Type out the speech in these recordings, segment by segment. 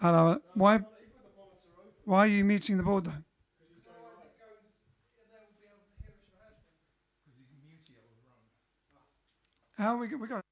Hello. Why are you muting the board though? How we got?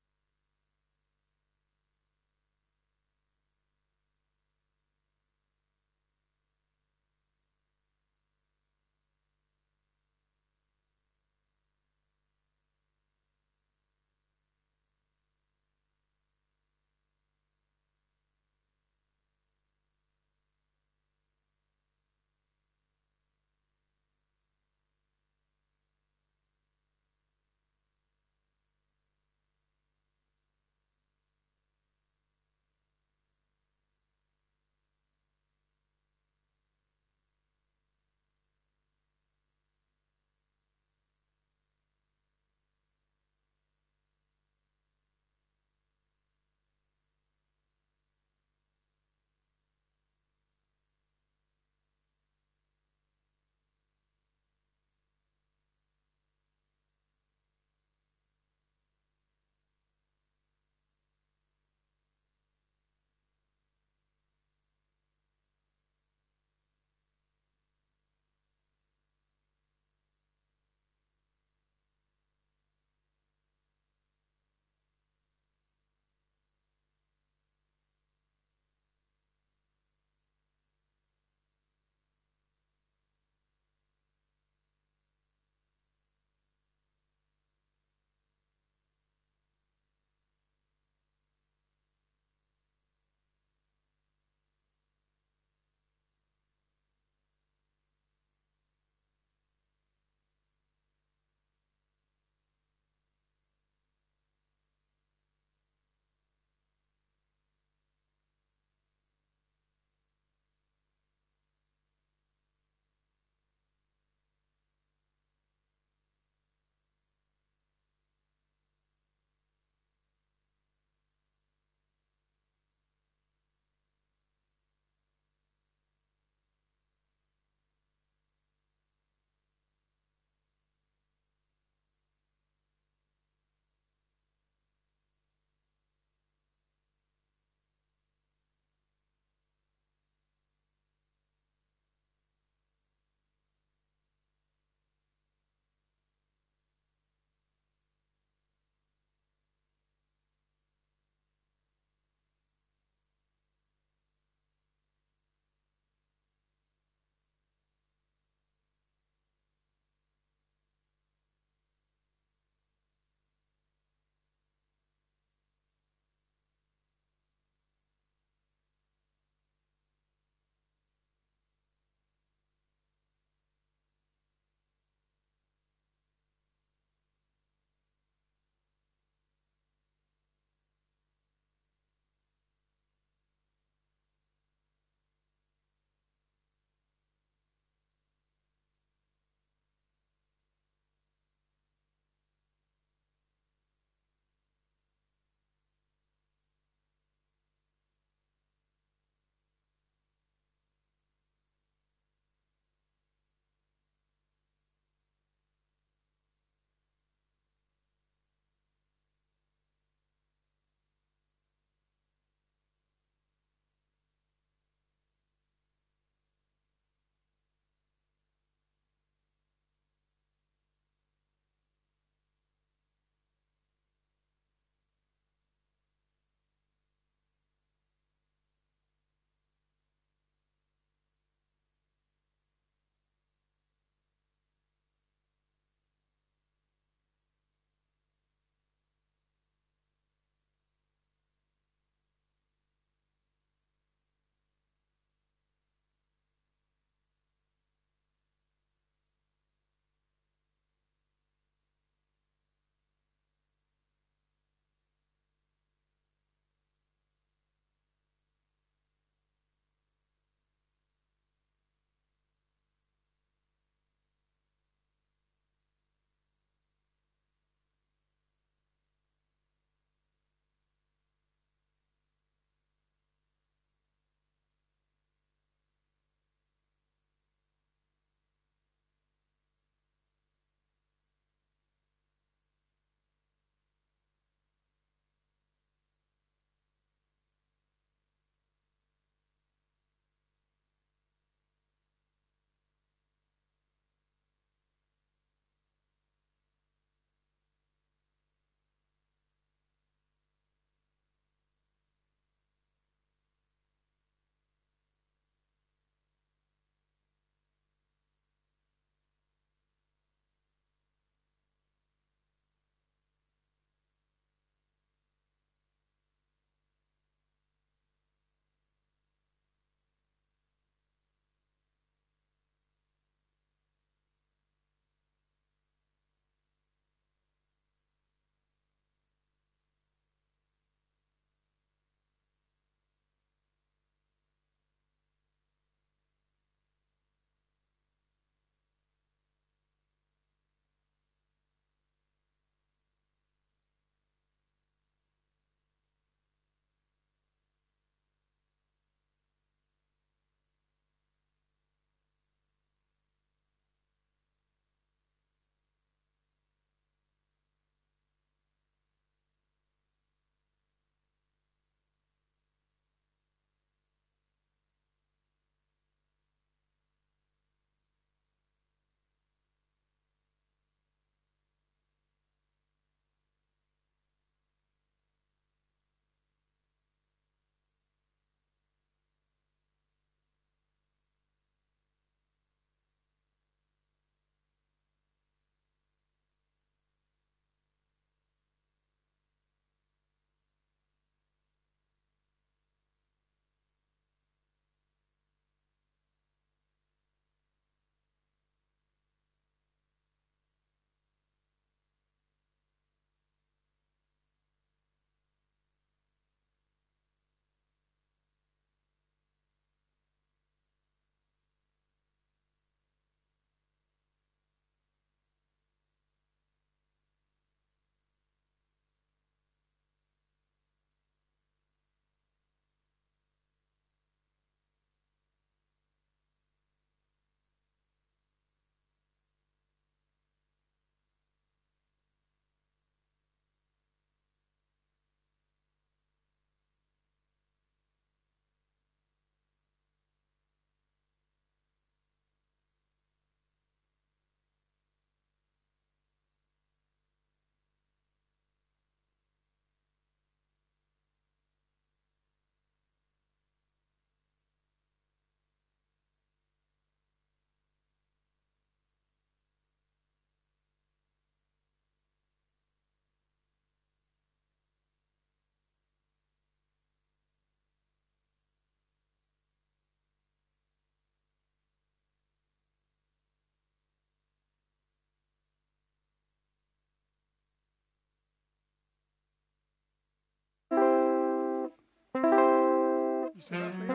I'm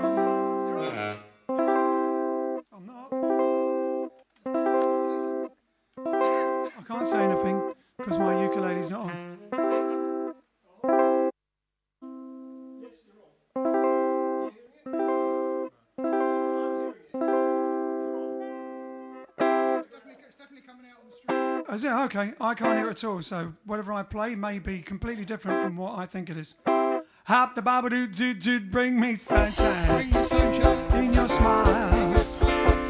not. I can't say anything because my ukulele's not on. Is it? Okay, I can't hear it at all, so whatever I play may be completely different from what I think it is. Hop the baba doo doo doo, bring me sunshine. Bring me sunshine. In your smile,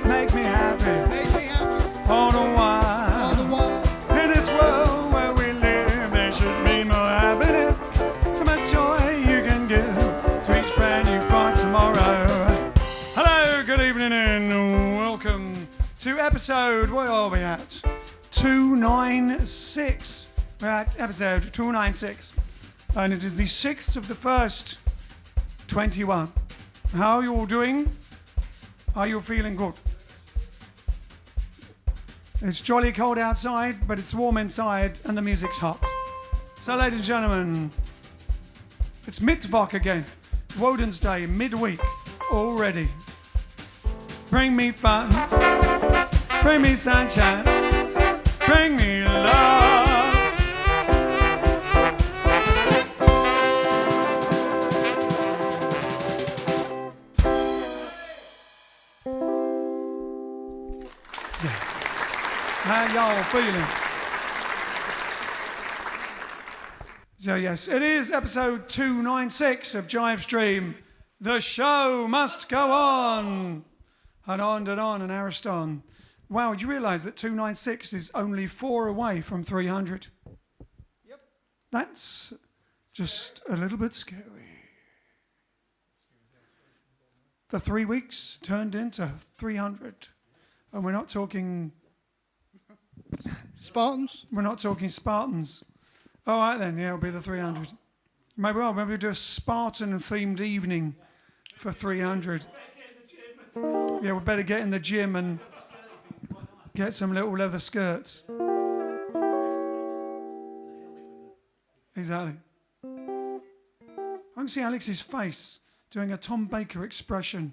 make me happy. All the while, in this world where we live, there should be more happiness. So much joy you can give to each brand new bright tomorrow. Hello, good evening, and welcome to episode, where are we at? 296. We're at episode 296. And it is the 6th of the 1st, 21. How are you all doing? Are you feeling good? It's jolly cold outside, but it's warm inside, and the music's hot. So, ladies and gentlemen, it's Mittwoch again. Woden's Day, midweek, already. Bring me fun, bring me sunshine, bring me love. How y'all feeling? So yes, it is episode 296 of JiveStream. The show must go on. And on and Ariston. Wow, do you realise that 296 is only 4 away from 300? Yep. That's just a little bit scary. The 3 weeks turned into 300. And we're not talking... Spartans? We're not talking Spartans. All right then, yeah, it'll be the 300. Maybe we'll do a Spartan-themed evening for 300. Yeah, we better get in the gym and get some little leather skirts. Exactly. I can see Alex's face doing a Tom Baker expression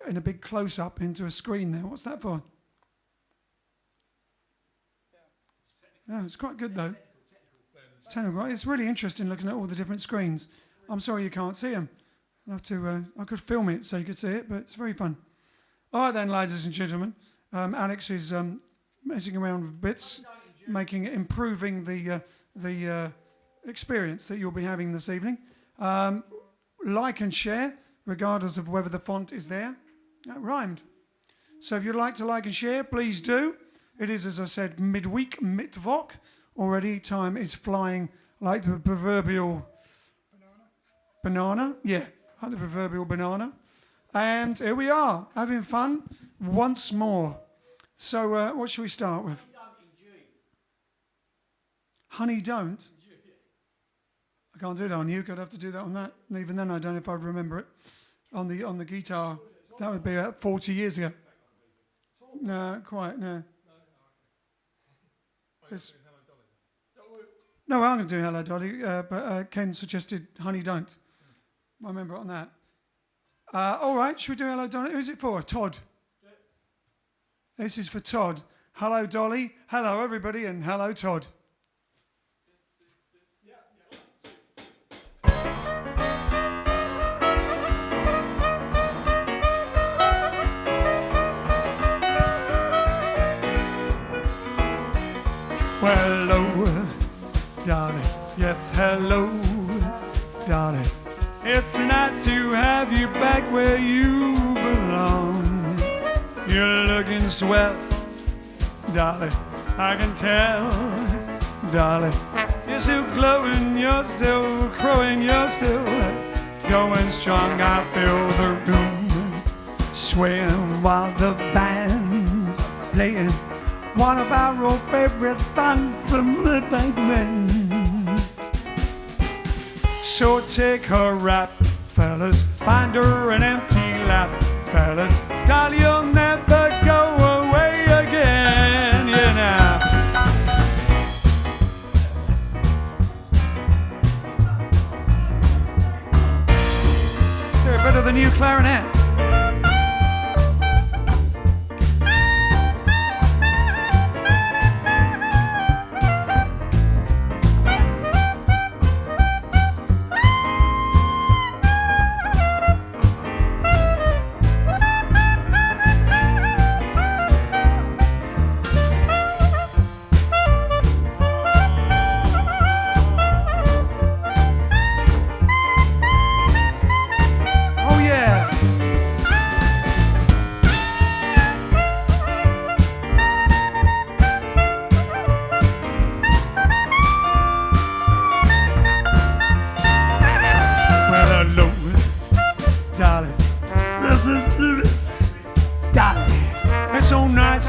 in a big close-up into a screen there. What's that for? Yeah, it's quite good though. It's technical, right? It's really interesting looking at all the different screens. I'm sorry you can't see them. I'll have to. I could film it so you could see it, but it's very fun. All right then, ladies and gentlemen. Alex is messing around with bits, improving the experience that you'll be having this evening. Like and share, regardless of whether the font is there. That rhymed. So if you'd like to like and share, please do. It is, as I said, midweek, Mittwoch. Already time is flying like the proverbial banana. Yeah, like the proverbial banana. And here we are, having fun once more. So what should we start with? Honey Don't? I can't do that on uke. I'd have to do that on that. And even then, I don't know if I'd remember it. On the guitar, that would be about 40 years ago. No, quite, no. No, I'm going to do Hello Dolly, but Ken suggested Honey Don't. I remember on that. All right, should we do Hello Dolly? Who's it for? Todd. This is for Todd. Hello Dolly, hello everybody, and hello Todd. Well, hello, darling. Yes, hello, darling. It's nice to have you back where you belong. You're looking swell, darling. I can tell, darling. You're still glowing, you're still crowing, you're still going strong. I feel the room swaying while the band's playing one of our old favorite songs from the back then. So take her rap, fellas, find her an empty lap, fellas, darling, you'll never go away again, you know. So bit of the new clarinet.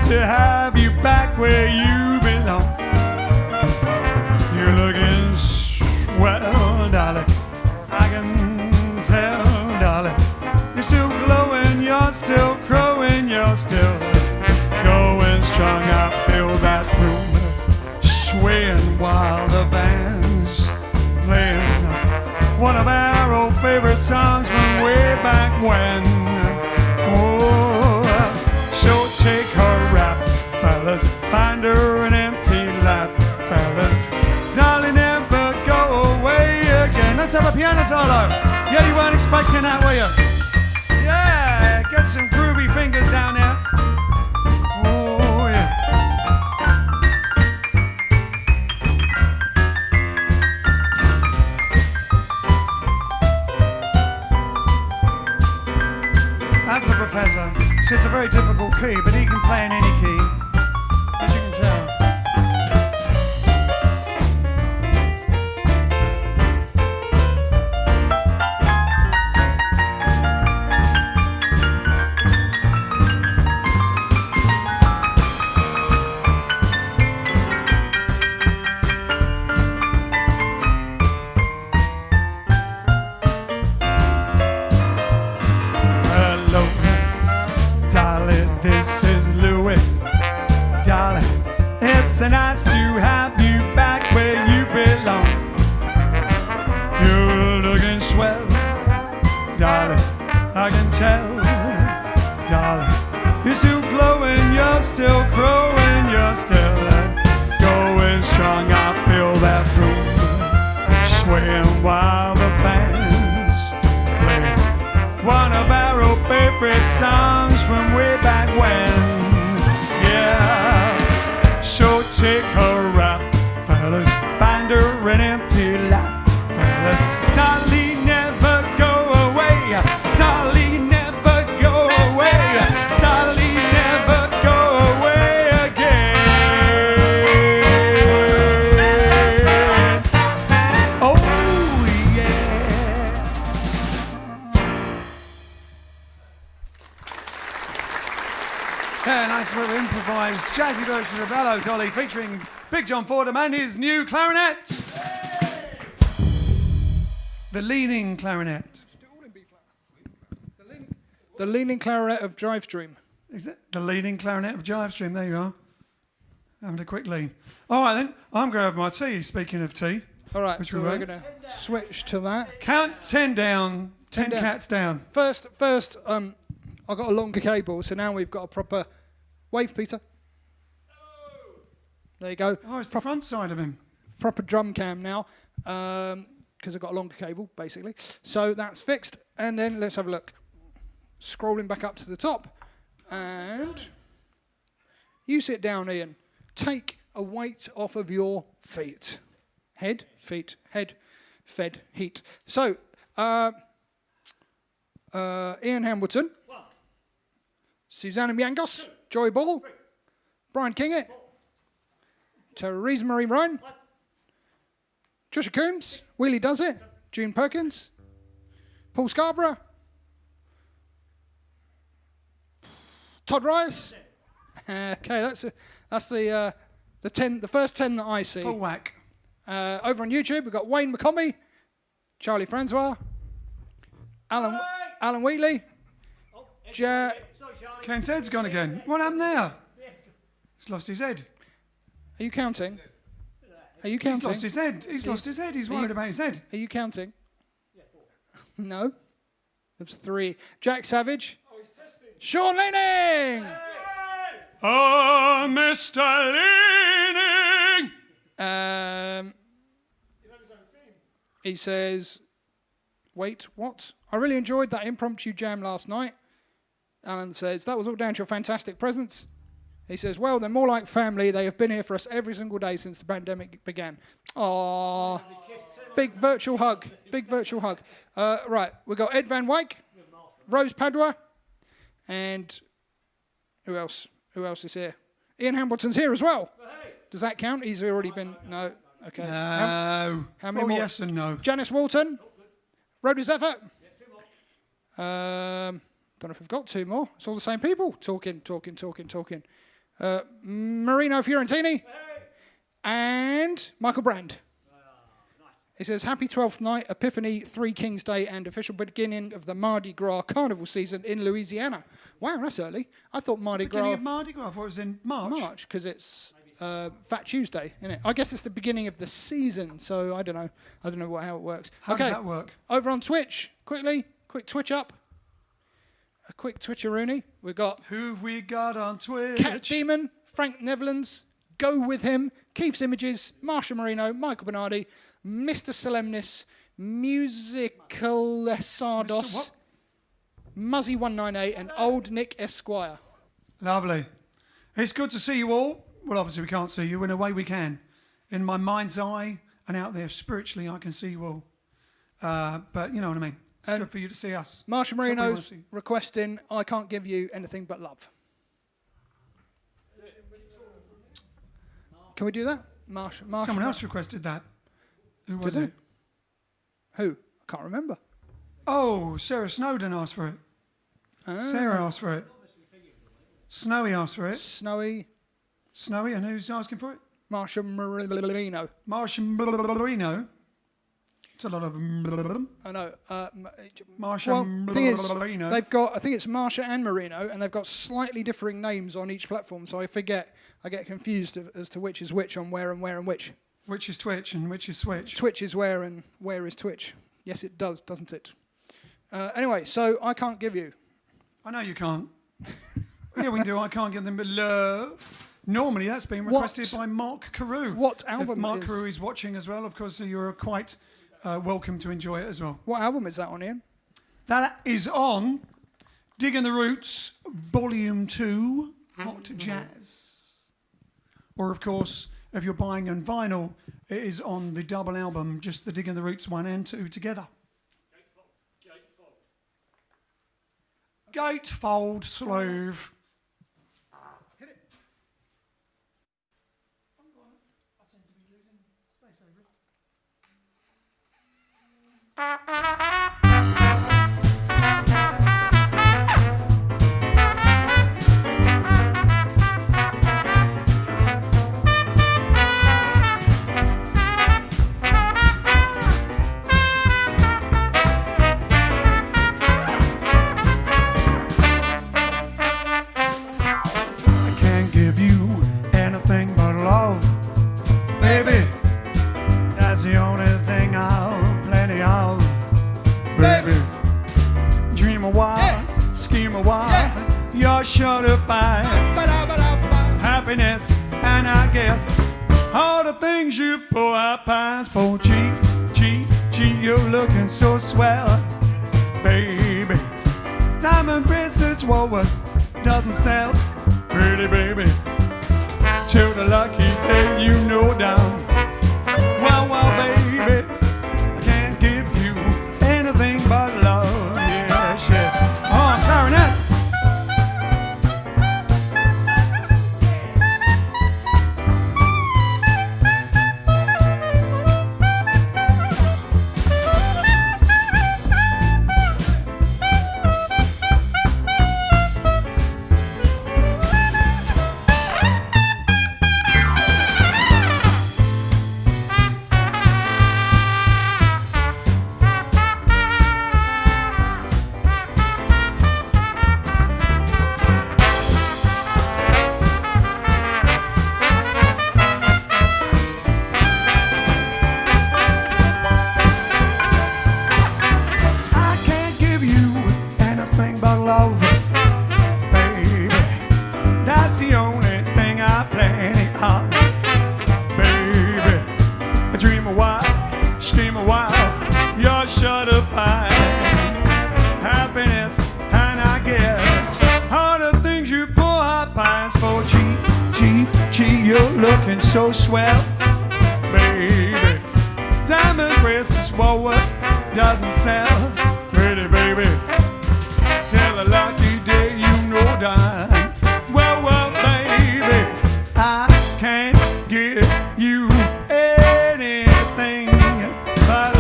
To have you back where you belong. You're looking swell, darling. I can tell, darling. You're still glowing, you're still crowing, you're still going strong. I feel that room swaying while the band's playing one of our old favorite songs from way back when. So take her rap, fellas, find her an empty lap, fellas. Darling, never go away again. Let's have a piano solo. Yeah, you weren't expecting that, were you? Yeah, get some groovy fingers down there. Oh, yeah. That's the professor. So it's a very difficult key, but he can play in any key, as you can tell. It's so nice to have you back where you belong. You're looking swell, darling, I can tell, darling. You're still glowing, you're still crowing, you're still going strong. I feel that room swaying while the band's playing one of our old favorite songs from way back when. Yeah. So take her out, fellas, find her an empty lap, fellas. Darling, never go away, darling, never go away, darling, never go away again. Oh yeah. Yeah, nice little improvised jazzy version of Hello Dolly featuring Big John Fordham and his new clarinet. The leaning clarinet. The leaning clarinet of JiveStream. Is it? The leaning clarinet of JiveStream, there you are. Having a quick lean. All right then, I'm going to have my tea, speaking of tea. All right, so we're going to switch to that. Count 10 down, 10 cats down. First, I've got a longer cable, so now we've got a proper wave, Peter. There you go. Oh, it's the front side of him. Proper drum cam now, because I've got a longer cable, basically. So that's fixed, and then let's have a look. Scrolling back up to the top, and you sit down, Ian. Take a weight off of your feet. Head, feet, head, fed, heat. So, Ian Hamilton, Susanna Miangos, Joy Ball, Brian Kingett, Theresa Marie Ryan, Trisha Coombs, Wheelie Does It, June Perkins, Paul Scarborough, Todd Rice. Okay, that's the 10, the first 10 that I see. Full whack. Over on YouTube, we've got Wayne McCombie, Charlie Francois, Alan Wheatley, Ken's head's gone again. What happened there? He's lost his head. Are you counting? Are you counting? He's lost his head. He's lost his head. He's worried about his head. Are you counting? No. That's 3. Jack Savage. Sean Leaning. Oh, Mr. Leaning. He says, wait, what? I really enjoyed that impromptu jam last night. Alan says, that was all down to your fantastic presence. He says, well, they're more like family. They have been here for us every single day since the pandemic began. Aww. Big virtual hug. Big virtual hug. Right, we've got Ed Van Wyk, Rose Padua, and who else? Who else is here? Ian Hambleton's here as well. Does that count? He's already been... No. Okay. No. How many more? Yes and no. Janice Walton. Rhoda's effort. Don't know if we've got 2 more. It's all the same people. Talking. Marino Fiorentini. And Michael Brand. He says, happy 12th night, Epiphany, 3 Kings Day, and official beginning of the Mardi Gras carnival season in Louisiana. Wow, that's early. I thought Mardi Gras... Beginning of Mardi Gras, I thought it was in March. March, because it's Fat Tuesday, isn't it? I guess it's the beginning of the season, so I don't know. I don't know how it works. How does that work? Over on Twitch, quickly, quick Twitch up. A quick Twitcheroony. We've got... Who've we got on Twitch? Cat Demon, Frank Netherlands, Go With Him, Keith's Images, Marsha Marino, Michael Bernardi, Mr. Solemnis, Musical Sardos, Muzzy198, and Old Nick Esquire. Lovely. It's good to see you all. Well, obviously we can't see you. In a way we can. In my mind's eye and out there spiritually, I can see you all. But you know what I mean. It's good for you to see us. Marsha Marino's requesting, I can't give you anything but love. Can we do that? Marsha. Someone else requested that. Who was it? Who? I can't remember. Oh, Sarah Snowden asked for it. Sarah asked for it. Snowy asked for it. Snowy, and who's asking for it? Marsha Marino. Marsha Marino. It's a lot of... I know. Marsha Marino. They've got, I think it's Marsha and Marino, and they've got slightly differing names on each platform, so I get confused as to which is which on where and which. Which is Twitch and which is Switch? Twitch is where and where is Twitch. Yes, it does, doesn't it? Anyway, so I can't give you. I know you can't. Yeah, we do. I can't give them love. Normally, that's been requested by Mark Carew. What album if Mark Carew is watching as well, of course, you're quite welcome to enjoy it as well. What album is that on, Ian? That is on Digging the Roots, Volume 2, Hot Jazz. Or, of course, if you're buying on vinyl, it is on the double album, just the Digging the Roots 1 and 2 together. Gatefold Slave. Hit it. I seem to be losing space over it. The only thing I've plenty of, baby. Dream a while, scheme a while, you're sure to find happiness, and I guess all the things you pull out pines for. Gee, you're looking so swell, baby. Diamond bracelets, what doesn't sell, pretty baby. Till the lucky day, you know down. Well, baby, I can't give you anything but love. Yes. Oh, clarinet. so swell, baby. Diamond bracelets, what doesn't sell, pretty baby. Tell a lucky day you know dime. Well, baby, I can't give you anything but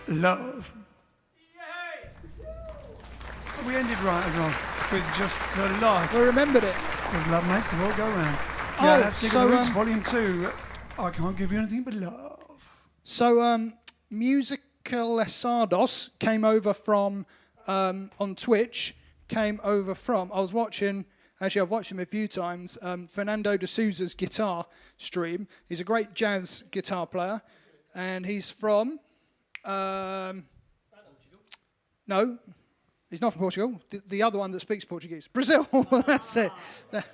love. We ended right as well with just the love. We remembered it. Because love makes the world go round. Oh, Yeah, that's Digging so, the Roots, Volume 2. I can't give you anything but love. So, Musicalesados came over from, on Twitch, I was watching, actually I've watched him a few times, Fernando de Souza's guitar stream. He's a great jazz guitar player, and he's from, no, he's not from Portugal, the other one that speaks Portuguese. Brazil, that's it.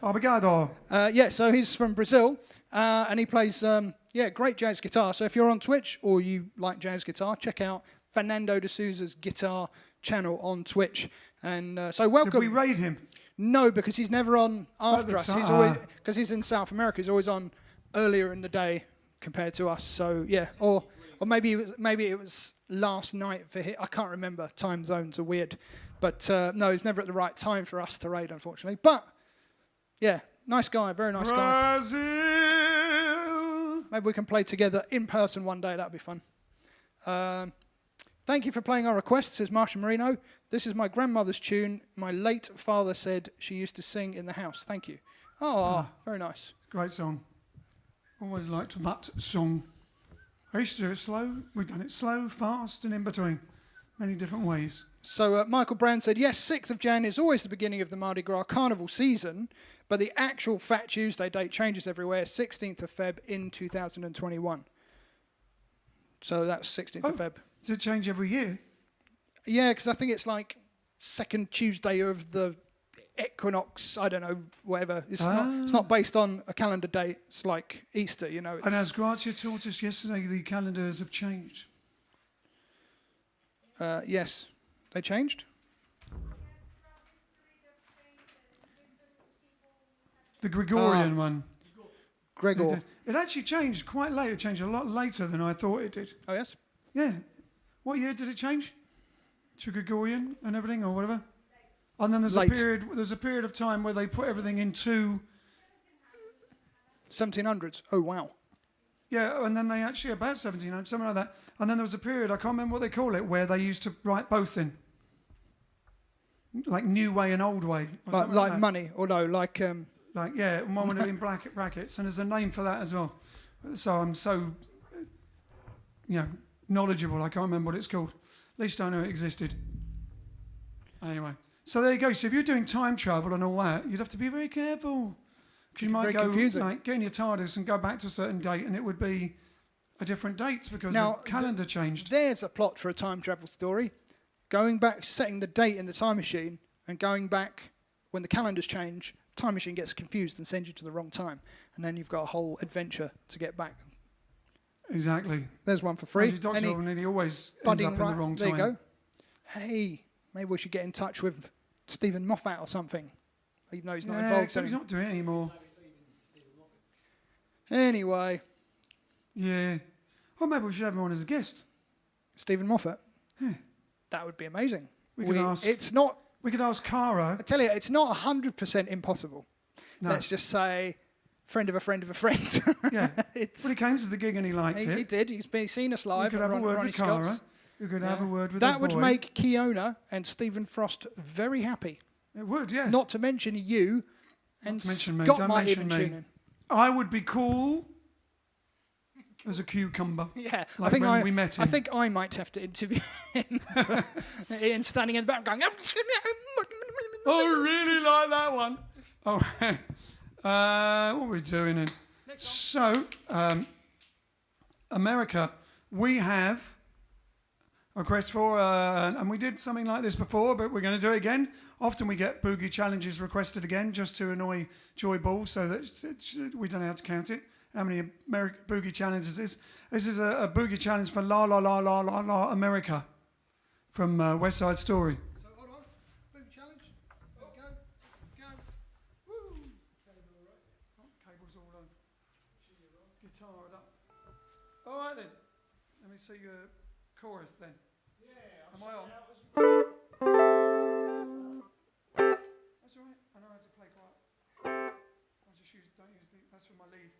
Obrigado. Yeah, so he's from Brazil, and he plays, great jazz guitar. So if you're on Twitch or you like jazz guitar, check out Fernando de Souza's guitar channel on Twitch. And so welcome. Did we raid him? No, because he's never on after us. He's always, because he's in South America, he's always on earlier in the day compared to us. So yeah, or maybe it was last night for him. I can't remember. Time zones are weird. But no, he's never at the right time for us to raid, unfortunately. But, yeah, nice guy, very nice guy. Maybe we can play together in person one day, that'd be fun. Thank you for playing our request, says Marsha Marino. This is my grandmother's tune. My late father said she used to sing in the house. Thank you. Oh, very nice. Great song. Always liked that song. I used to do it slow. We've done it slow, fast, and in between. Many different ways. So Michael Brown said, yes, 6th of Jan is always the beginning of the Mardi Gras carnival season, but the actual Fat Tuesday date changes everywhere, 16th of Feb in 2021. So that's 16th of Feb. Does it change every year? Yeah, because I think it's like second Tuesday of the equinox, I don't know, whatever. It's not based on a calendar date. It's like Easter, you know. And as Grazia taught us yesterday, the calendars have changed. Yes, they changed. The Gregorian one. Gregor. It actually changed quite late. It changed a lot later than I thought it did. Oh, yes? Yeah. What year did it change? To Gregorian and everything, or whatever? And then there's a period of time where they put everything into 1700s. Oh, wow. Yeah, and then they actually, about 1700, something like that. And then there was a period, I can't remember what they call it, where they used to write both in. Like new way and old way. Like money, or no, like... Like, yeah, one would have been brackets, and there's a name for that as well. So I'm so, knowledgeable, I can't remember what it's called. At least I know it existed. Anyway, so there you go. So if you're doing time travel and all that, you'd have to be very careful. Because you might go, like, get in your TARDIS and go back to a certain date, and it would be a different date because the calendar changed. There's a plot for a time travel story. Going back, setting the date in the time machine, and going back when the calendars change, time machine gets confused and sends you to the wrong time. And then you've got a whole adventure to get back. Exactly. There's one for free. Doctor nearly always ends up in the wrong time. There you go. Hey, maybe we should get in touch with Stephen Moffat or something. Even though he's not involved. Except he's not doing it anymore. Anyway. Yeah. Or maybe we should have him on as a guest. Stephen Moffat? Yeah. That would be amazing. We could ask Cara. I tell you, it's not 100% impossible. No. Let's just say, friend of a friend of a friend. Yeah. But he came to the gig and he liked it. He did. He's seen us live. We could have a word with Cara. We could have a word with that would make Kiona and Stephen Frost very happy. It would, yeah. Not to mention you, and Scott Don't might mention even tune in. I would be cool as a cucumber. Yeah, like when we met him. I think I might have to interview him. Ian standing in the back going, I really like that one. Oh, what are we doing then? So, America, we have a request for, and we did something like this before, but we're going to do it again. Often we get boogie challenges requested again just to annoy Joy Ball, so that we don't know how to count it. How many boogie challenges is? This is a boogie challenge for La La La La La La America from West Side Story. So hold on, boogie challenge. Go. see your chorus then? Yeah. Am I on? That's all right. I know how to play quite. I just don't use the. That's for my lead.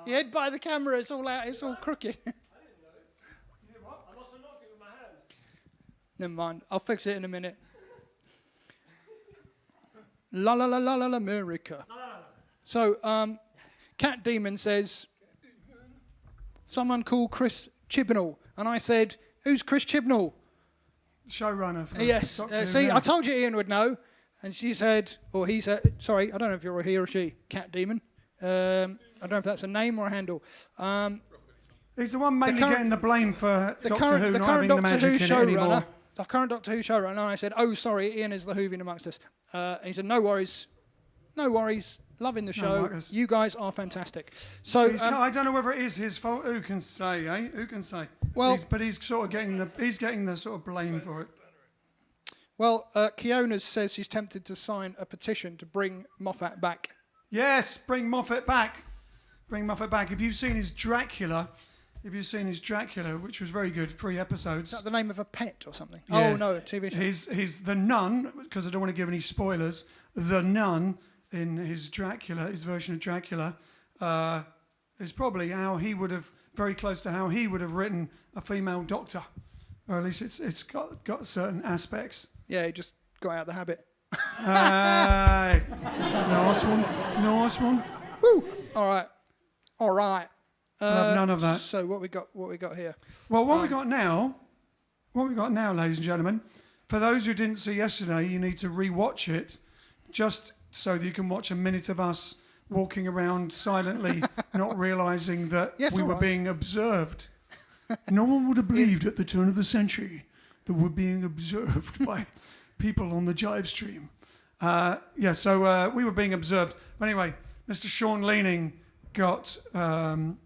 You head by the camera, it's all out, it's all crooked. Never mind, I'll fix it in a minute. La la la la la la America. So, Cat Demon says, someone called Chris Chibnall. And I said, who's Chris Chibnall? Showrunner. Yes. See, I told you Ian would know. And she said, or he said, sorry, I don't know if you're a he or she, Cat Demon. I don't know if that's a name or a handle. He's the one mainly getting the blame for Doctor Who not having the magic in it anymore. The current Doctor Who showrunner. And I said, oh, sorry, Ian is the Whovian amongst us. And he said, no worries. No worries. Loving the show. No, you guys are fantastic. So I don't know whether it is his fault. Who can say, eh? Who can say? Well, but he's sort of getting the sort of blame for it. Well, Kiona says she's tempted to sign a petition to bring Moffat back Yes, bring Moffat back. Bring Moffat back. If you've seen his Dracula, which was very good, 3 episodes. Is that the name of a pet or something? Yeah. Oh, no, a TV show. He's the nun, because I don't want to give any spoilers. The nun in his Dracula, his version of Dracula, is probably how he would have, very close to how he would have written a female doctor. Or at least it's got certain aspects. Yeah, he just got out of the habit. Aye. Nice one. Woo! All right. I'll have none of that. So what we got here? Well, what we got now, ladies and gentlemen, for those who didn't see yesterday, you need to re-watch it, just so that you can watch a minute of us walking around silently, not realising that we were being observed. No one would have believed at the turn of the century that we're being observed by people on the JiveStream. So we were being observed. But anyway, Mr. Sean Leaning got the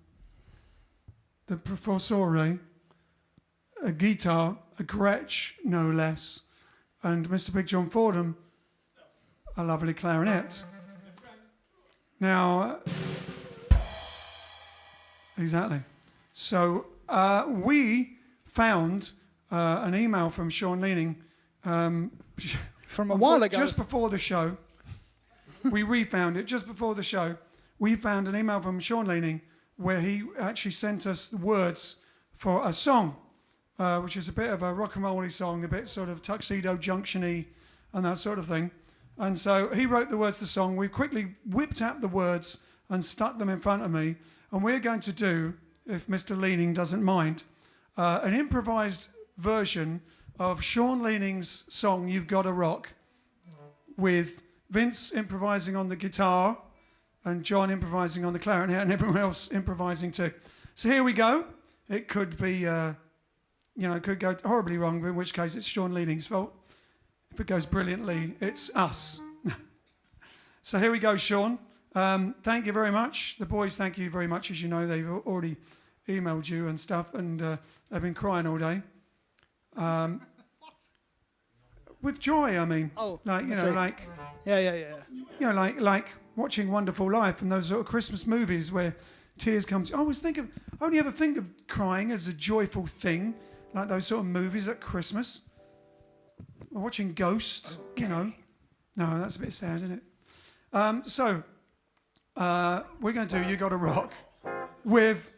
Professore, a guitar, a Gretsch, no less, and Mr. Big John Fordham, a lovely clarinet. Now, exactly. So we found an email from Sean Leaning from a while ago. Just before the show. We refound it just before the show. We found an email from Sean Leaning where he actually sent us the words for a song, which is a bit of a rock and roll-y song, a bit sort of Tuxedo Junction-y and that sort of thing. And so he wrote the words to the song. We quickly whipped out the words and stuck them in front of me. And we're going to do, if Mr. Leaning doesn't mind, an improvised version of Sean Leaning's song, You've Gotta Rock, with Vince improvising on the guitar and John improvising on the clarinet and everyone else improvising too. So here we go. It could be, it could go horribly wrong, in which case it's Sean Leaning's fault. If it goes brilliantly, it's us. So here we go, Sean. Thank you very much. The boys, thank you very much. As you know, they've already emailed you and stuff, and they've been crying all day. With joy, I mean. Oh, Yeah. Like watching Wonderful Life and those sort of Christmas movies where tears come. I only ever think of crying as a joyful thing, like those sort of movies at Christmas. Or watching Ghost, No, that's a bit sad, isn't it? We're going to do You Gotta Rock with.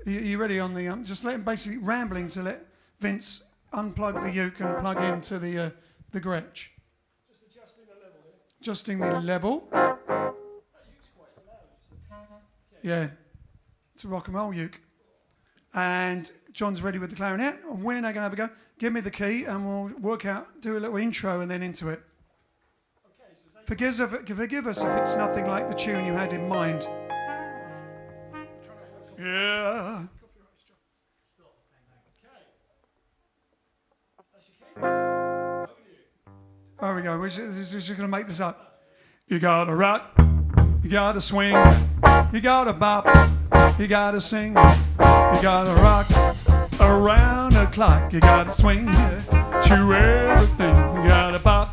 You ready on the? Just let him basically rambling to let Vince unplug the uke and plug into the Gretsch. Just adjusting the level. That uke's quite loud. Yeah, it's a rock and roll uke. And John's ready with the clarinet, and we're now going to have a go. Give me the key, and we'll do a little intro and then into it. Okay, so forgive us if it's nothing like the tune you had in mind. Yeah. There we go. We're just going to make this up. You gotta rock, you gotta swing, you gotta bop, you gotta sing, you gotta rock around the clock. You gotta swing to everything. You gotta bop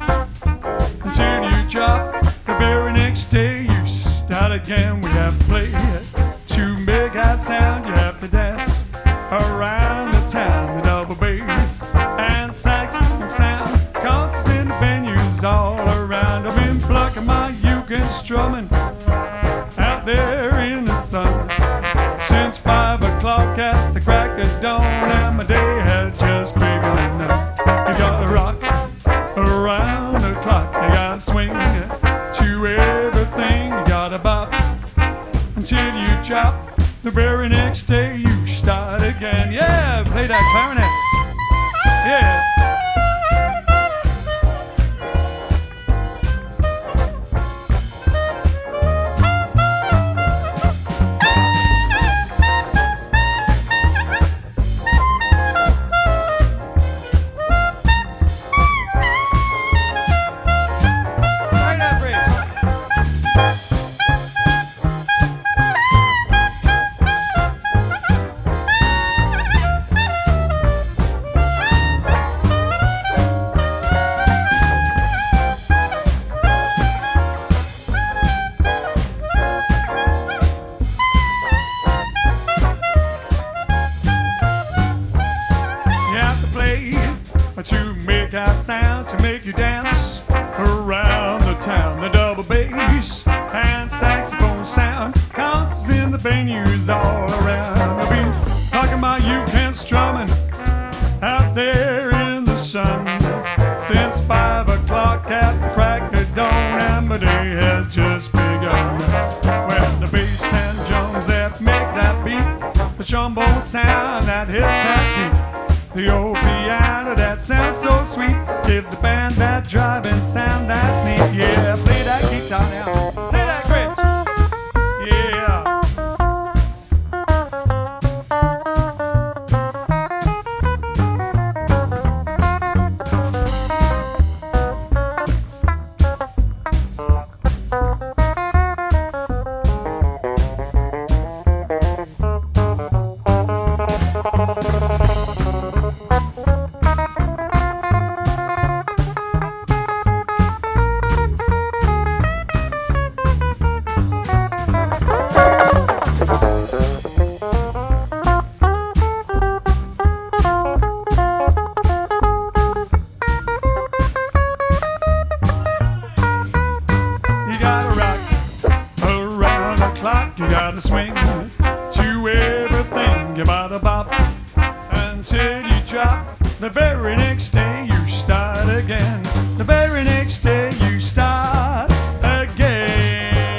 until you drop. The very next day you start again. We have to play to make our sound. You have to dance around the town. The double bass and saxophone sound. Concerts in the venues all around. I've been plucking my uke and strumming out there in the sun since 5 o'clock at the crack of dawn, and my day has just begun. You gotta rock around the clock. You gotta swing to everything. You gotta bop until you drop. The very next day you start again. Yeah, play that clarinet. Yeah. to make that sound, to make you dance around the town. The double bass and saxophone sound counts in the venues all around. I've been talking about you can't strumming out there in the sun since 5 o'clock at the crack of dawn, and my day has just begun. When the bass and drums that make that beat, the trombone sound that hits that beat, the old piano that sounds so sweet, gives the band that driving sound that's neat. Yeah, play that guitar now, play that Grinch. Yeah. You gotta swing to everything. You gotta bop until you drop. The very next day you start again. The very next day you start again.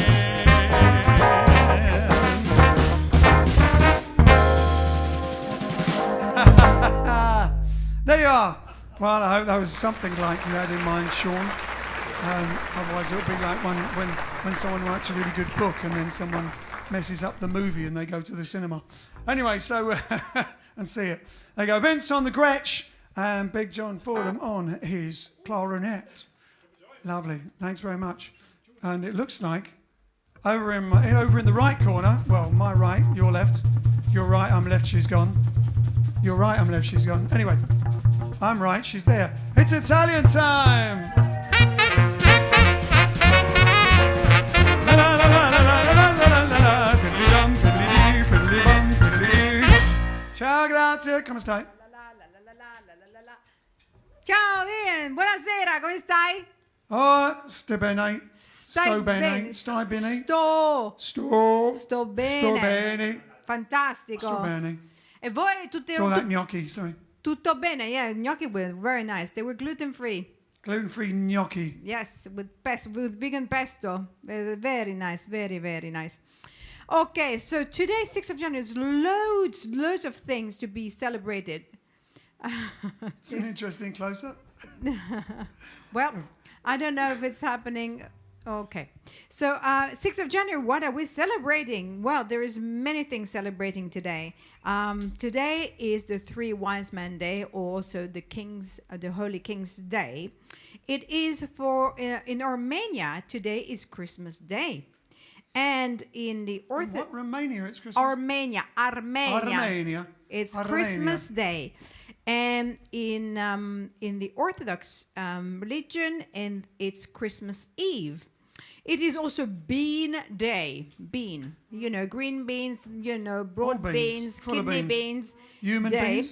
There you are. Well, I hope that was something like you had in mind, Sean. Otherwise it'll be like when someone writes a really good book and then someone messes up the movie and they go to the cinema. Anyway, so and see it. There you go. Vince on the Gretsch and Big John Fordham on his clarinet. Lovely. Thanks very much. And it looks like over in the right corner, well, my right, your left. Your right, I'm left, she's gone. Your right, I'm left, she's gone. Anyway, I'm right, she's there. It's Italian time! Ciao, grazie, come stai? Ciao Ian, buonasera, come stai? Oh, sto bene. Stai bene. Stai bene? Sto bene. Sto bene. Fantastico. Sto bene. E voi tutti It's all that gnocchi, sorry. tutto bene? Yeah, gnocchi were very nice. They were gluten free. Gluten-free gnocchi. Yes, with vegan pesto. Very nice, very, very nice. Okay, so today, 6th of January, is loads of things to be celebrated. It's an interesting close-up. Well, I don't know if it's happening. Okay. So 6th of January, what are we celebrating? Well, there is many things celebrating today. Today is the Three Wise Men Day, or also the Holy King's Day. It is in Armenia, today is Christmas Day. And in the What, Romania? It's Christmas? Armenia. It's Armenia. Christmas Day. And in the Orthodox religion, and it's Christmas Eve. It is also Bean Day. Bean, green beans, broad beans, kidney beans. Human day.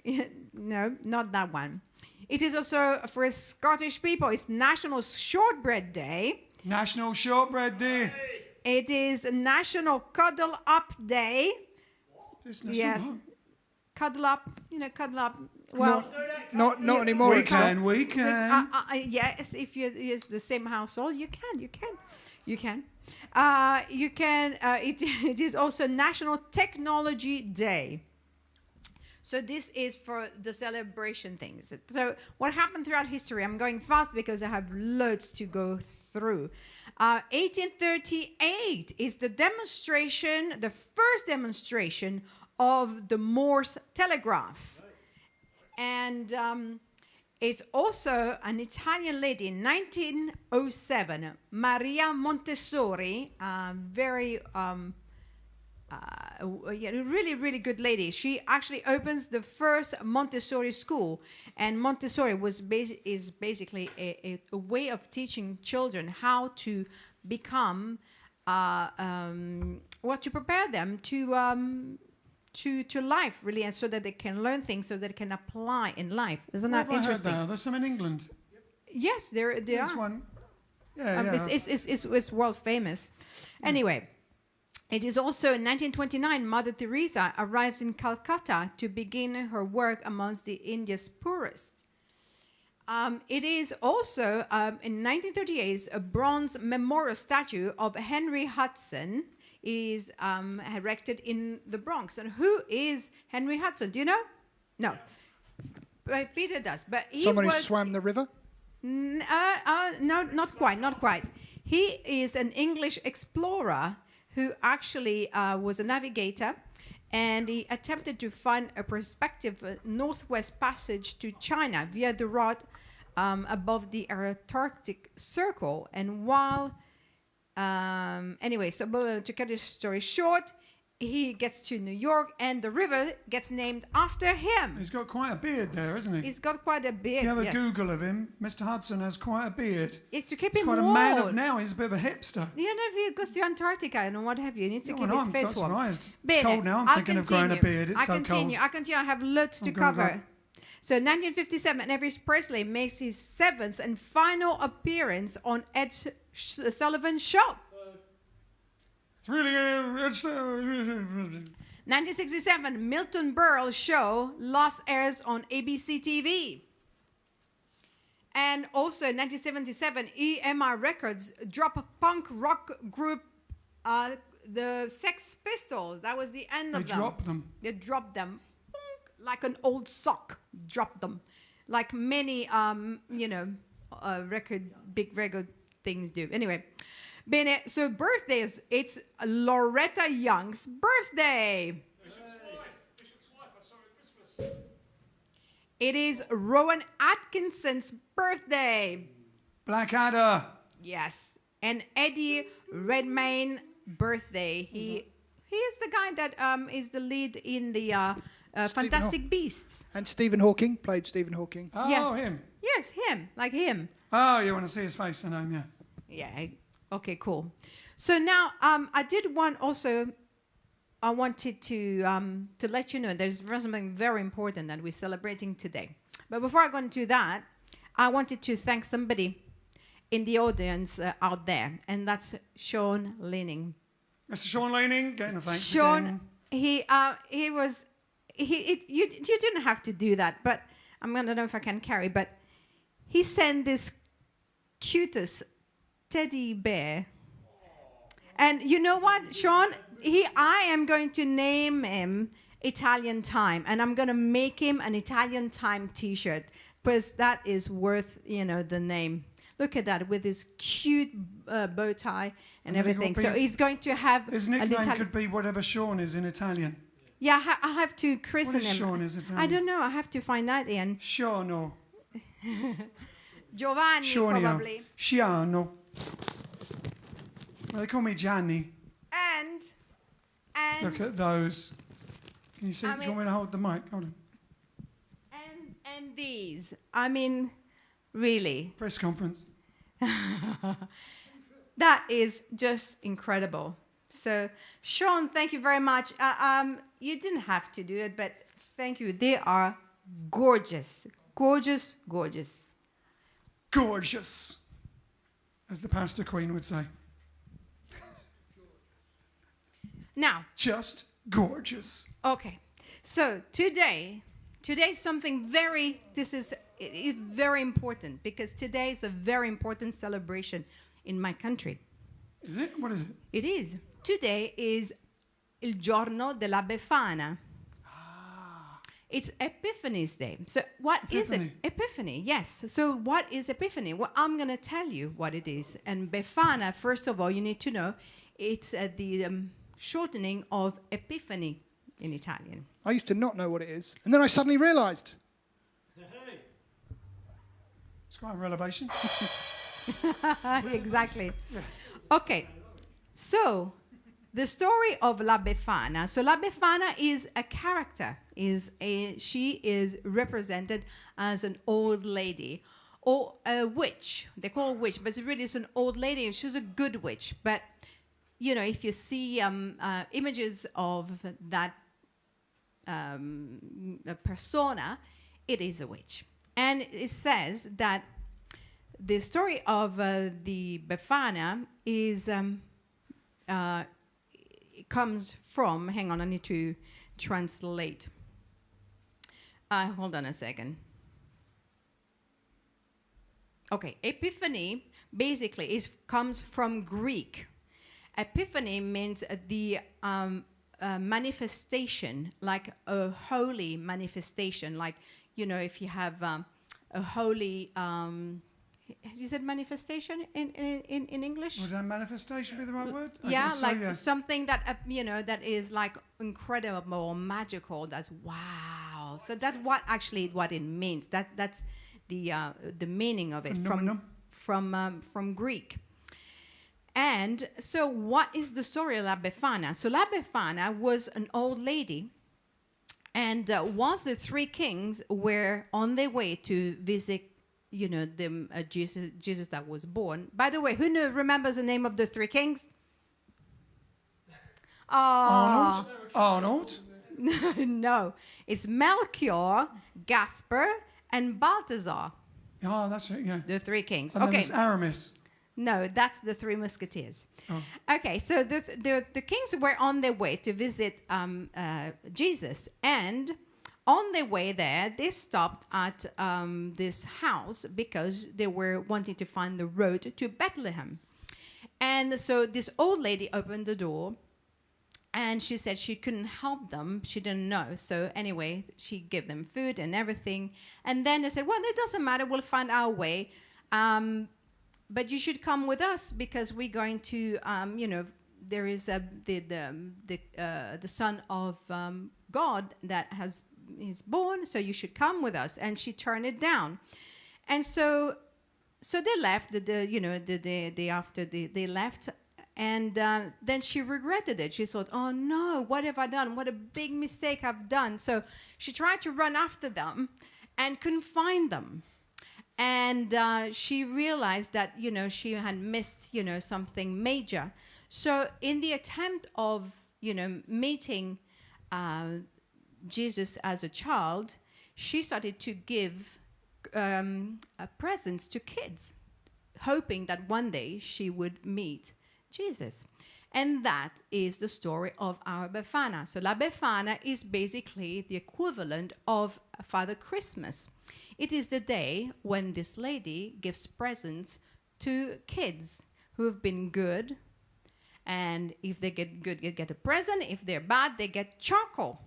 beans? No, not that one. It is also, for Scottish people, it's National Shortbread Day. National Shortbread Day. It is National Cuddle Up Day. Yes. Cuddle up, cuddle up. Well, not anymore. We can. Yes, if you use the same household, you can. It is also National Technology Day. So this is for the celebration things. So what happened throughout history? I'm going fast because I have loads to go through. 1838 is the first demonstration of the Morse telegraph. And it's also an Italian lady in 1907, Maria Montessori, really, really good lady. She actually opens the first Montessori school, and Montessori is basically a way of teaching children how to become, to prepare them to life, really, and so that they can learn things, so that they can apply in life. Isn't that Where have I heard interesting? that? There's some in England. Yes, there There's are. one. Yeah, yeah. It's world famous. Anyway, it is also in 1929, Mother Teresa arrives in Calcutta to begin her work amongst the India's poorest. It is also, in 1938, a bronze memorial statue of Henry Hudson is erected in the Bronx. And who is Henry Hudson? Do you know? No. But Peter does. But he Someone who was, swam the river? no, not quite. He is an English explorer who actually was a navigator, and he attempted to find a prospective northwest passage to China via the route above the Antarctic Circle. And while, anyway, so to cut this story short, he gets to New York, and the river gets named after him. He's got quite a beard there, isn't he? He's got quite a beard. If you have a yes. Google of him, Mr. Hudson has quite a beard. Yeah, to keep He's him quite warm. a man of now. He's a bit of a hipster. You know, if he goes to Antarctica and what have you, he needs to No, keep no, his I'm face not warm. surprised. Bene, It's cold now. I'm I'll thinking of growing a continue. beard. It's I so continue. cold. I continue. I have loads to I'm gonna cover. go. So 1957, Elvis Presley makes his 7th and final appearance on Ed Sullivan's show. It's really... 1967, Milton Berle's show Lost airs on ABC TV. And also in 1977, EMI Records drop a punk rock group, the Sex Pistols. That was the end of They them. drop them. They dropped them like an old sock. Dropped them, like many, big record things do. Anyway, bene. So birthdays. It's Loretta Young's birthday. Bishop's wife, I saw her at Christmas. It is Rowan Atkinson's birthday. Blackadder. Yes, and Eddie Redmayne birthday. He is the guy that is the lead in the Fantastic Beasts. And Stephen Hawking, played Stephen Hawking. Oh, Yeah. him. Yes, him, like him. Oh, you want to see his face? I know him, yeah. Yeah. Okay. Cool. So now, I did want also. I wanted to let you know there's something very important that we're celebrating today. But before I go into that, I wanted to thank somebody in the audience out there, and that's Sean Leaning. Mr. Sean Laning, getting a thanks Sean, again. you didn't have to do that, but I don't know if I can carry, but he sent this cutest teddy bear. And you know what, Sean? I am going to name him Italian Time, and I'm going to make him an Italian Time T-shirt, because that is worth, the name. Look at that, with his cute bow tie and I think everything. it'll So be- he's going to have His an nickname Italian... could be whatever Sean is in Italian. Yeah, I have to christen What is him. Sean is Italian? I don't know. I have to find out, Ian. Seano. Giovanni, Seanio. probably. Shiano. Well, they call me Gianni. And Look at those. Can you see? I Do you want mean- me to hold the mic? Hold on. and these. I mean, really, Press conference. that is just incredible. So, Sean, thank you very much. You didn't have to do it, but thank you. They are gorgeous, gorgeous, gorgeous. Gorgeous, as the pasta queen would say. Now, Just gorgeous. okay. So today's something very. This is very important, because today is a very important celebration in my country. Is it? What is it? It is. Today is il giorno della Befana. It's Epiphany's Day. So what is it? Epiphany. Epiphany, yes. So what is Epiphany? Well, I'm going to tell you what it is. And Befana, first of all, you need to know, it's the shortening of Epiphany in Italian. I used to not know what it is, and then I suddenly realised. It's quite a revelation. Exactly. Okay. So the story of La Befana. So La Befana is a character. She is represented as an old lady or a witch. They call her witch, but it really is an old lady. She's a good witch. But if you see images of that a persona, it is a witch. And it says that the story of the Befana is it comes from. Hang on, I need to translate. Hold on a second. Okay, Epiphany basically comes from Greek. Epiphany means the manifestation, like a holy manifestation. Like, you know, if you have a holy, you said manifestation in English? Would that manifestation be the right word? I Yeah, guess so, like yeah. something that, you know, that is like incredible or magical. That's wow. So that's what it means. That's the meaning of it Phenomenon. from Greek. And so what is the story of La Befana? So La Befana was an old lady, and once the three kings were on their way to visit, you know, Jesus that was born. By the way, who remembers the name of the three kings? Arnold? Arnold? No, it's Melchior, Gaspar, and Balthazar, Oh, that's it, yeah. the three kings. And then Okay. there's Aramis. No, that's the Three Musketeers. Oh. Okay, so the kings were on their way to visit Jesus, and on their way there, they stopped at this house because they were wanting to find the road to Bethlehem. And so this old lady opened the door, and she said she couldn't help them. She didn't know. So anyway, she gave them food and everything. And then they said, well, it doesn't matter. We'll find our way. But you should come with us because we're going to, you know, there is the son of God that is born, so you should come with us. And she turned it down. And so they left the day after they left. And then she regretted it. She thought, oh no, what have I done? What a big mistake I've done. So she tried to run after them and couldn't find them. And she realized that, you know, she had missed, you know, something major. So in the attempt of, you know, meeting Jesus as a child, she started to give presents to kids, hoping that one day she would meet Jesus. And that is the story of our Befana. So La Befana is basically the equivalent of Father Christmas. It is the day when this lady gives presents to kids who have been good. And if they get good, they get a present. If they're bad, they get charcoal.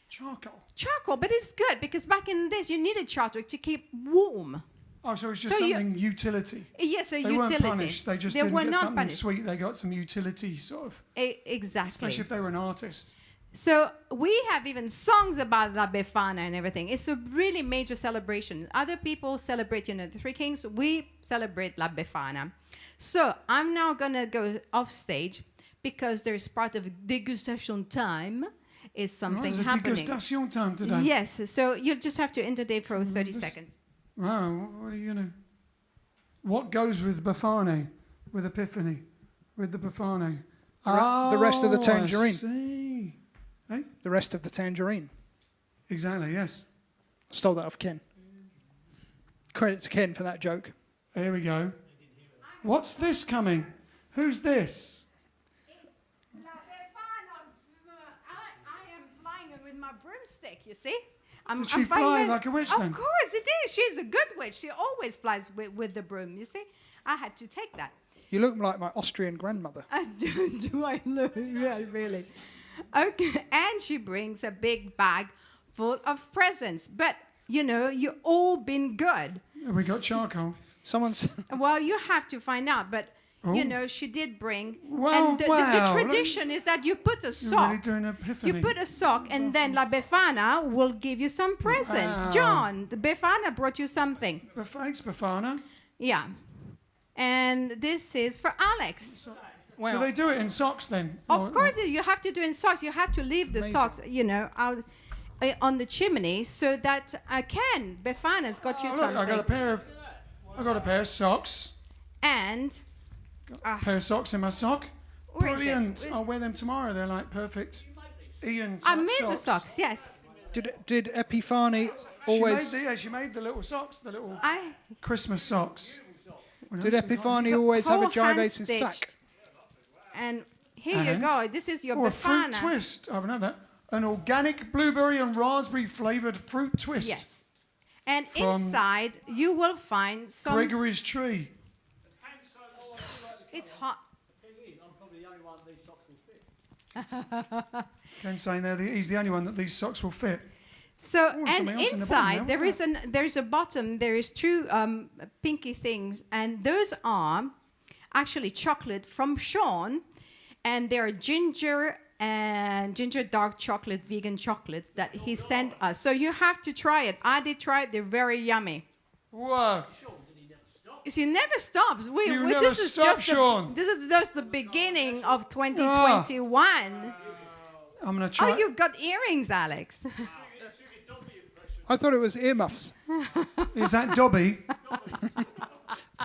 Charcoal, but it's good because back in the days, you needed charcoal to keep warm. Oh, so it's just So something utility. Yes, a They utility. weren't punished. They just didn't were get not something punished. sweet. They got some utility, sort of. Exactly. Especially if they were an artist. So we have even songs about La Befana and everything. It's a really major celebration. Other people celebrate, you know, the Three Kings. We celebrate La Befana. So I'm now going to go off stage because there is part of degustation time. Is something There's a happening. degustation time today. Yes. So you'll just have to entertain for 30 seconds. Wow, what are you going to... What goes with Befane, with Epiphany, with the Befane? The rest of the I tangerine. see. Hey? The rest of the tangerine. Exactly, yes. Stole that off Ken. Credit to Ken for that joke. Here we go. What's this coming? Who's this? La Befana. I am flying with my broomstick, you see? Did she fly like a witch then? Of course it is. She's a good witch. She always flies with the broom, you see? I had to take that. You look like my Austrian grandmother. Do I look? Yeah, really? Okay. And she brings a big bag full of presents. But, you know, you've all been good. Have we got charcoal? Someone's... Well, you have to find out. But, Oh. you know, she did bring. Wow, and the wow. tradition is that you put a You're sock. really doing Epiphany. You put a sock, and then La Befana will give you some presents. Wow. John, the Befana brought you something. Thanks, Befana. Yeah. And this is for Alex. Wow. Do they do it in socks then? Of course, you have to do in socks. You have to leave the Amazing. socks, you know, out on the chimney so that Ken, Befana's got you Oh, look, something. I got a pair of socks. And A pair of socks in my sock. Where is it? Brilliant. I'll wear them tomorrow. They're like perfect. Ian I made the socks, yes. Did Epiphany always? She made the little socks, the little I Christmas socks. What Did else we got? Epiphany always have a whole Jive hand Aces sack? stitched. And here you And- go. This is your Oh, a fruit Befana. twist. I haven't had that. An organic blueberry and raspberry flavoured fruit twist. Yes. And From inside you will find some. Gregory's Tree. It's hot. Ken's saying there he's the only one that these socks will fit. So Oh, and something else in the bottom inside there. there is there's a bottom. There is two pinky things, and those are actually chocolate from Sean, and they're ginger dark chocolate, vegan chocolates that he sent us. So you have to try it. I did try it. They're very yummy. Whoa. He never stops. You never stop, Sean. This is just the beginning of 2021. I'm going to try. Oh, you've got earrings, Alex. I thought it was earmuffs. Is that Dobby?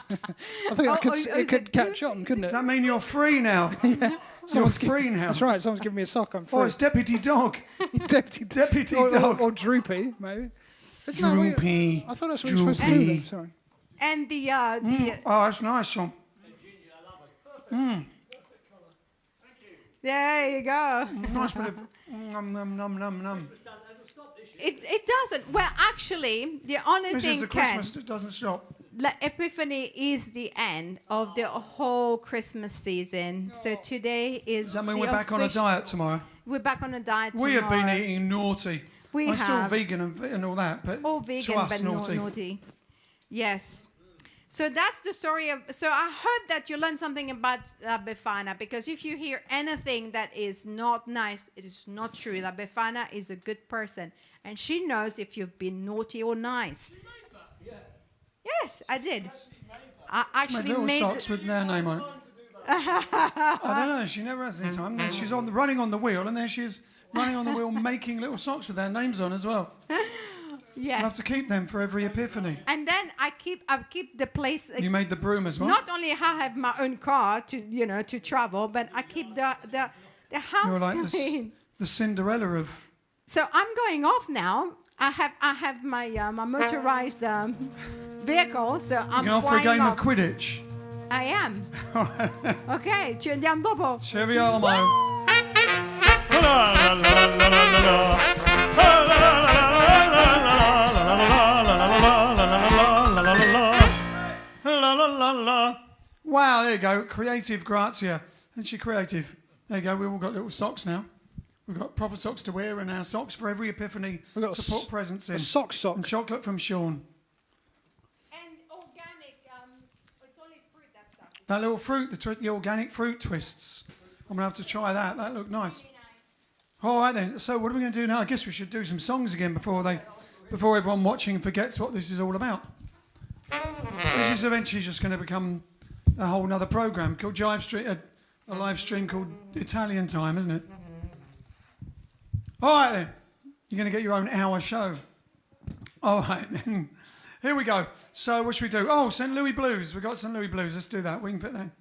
I think it could catch on, couldn't it? Does that mean you're free now? You're free now. That's right. Someone's giving me a sock. I'm free. Oh, it's Deputy Dog. Deputy Dog. or Droopy, maybe. Isn't that what you- Droopy. I thought that's what you're supposed to do. Droopy. Then. Sorry. And the Oh, that's nice, Sean. there you go. Nice bit of num. It doesn't. Well, actually, the only This is thing the Christmas that doesn't stop. Epiphany is the end of the whole Christmas season. So today is. Does that mean the we're back on a official- diet tomorrow? We're back on a diet We tomorrow. have been eating naughty. We I'm still have. vegan and all that, but All to vegan, us, but naughty. naughty. Yes. So that's the story of. So I hope that you learned something about Befana, because if you hear anything that is not nice, it is not true. That Befana is a good person, and she knows if you've been naughty or nice. Yes, I did. I Made actually little made. socks with their name on it. I don't know. She never has any time. Then she's running on the wheel, and there she is running on the wheel, making little socks with their names on as well. Yes. I'll have to keep them for every Epiphany. And then I keep the place. You made the broom as well. Not only I have my own car to travel, but I keep the house You're like clean. the Cinderella of. So I'm going off now. I have my my motorized vehicle, so I'm Going off for a flying game off. of Quidditch. I am. Ok, ci andiamo dopo. Cheviamo. Wow, there you go. Creative Grazia. Isn't she creative? There you go. We've all got little socks now. We've got proper socks to wear and our socks for every Epiphany We've got to put presents in. A sock. And chocolate from Sean. And organic, it's only fruit, that stuff. That little fruit, the organic fruit twists. I'm going to have to try that. That looked nice. Really nice. All right then. So what are we going to do now? I guess we should do some songs again before everyone watching forgets what this is all about. This is eventually just going to become a whole nother program called JiveStream, a live stream called Italian Time, isn't it? All right then. You're going to get your own hour show. All right then. Here we go. So what should we do? Oh, St. Louis Blues. We've got St. Louis Blues. Let's do that. We can fit that in.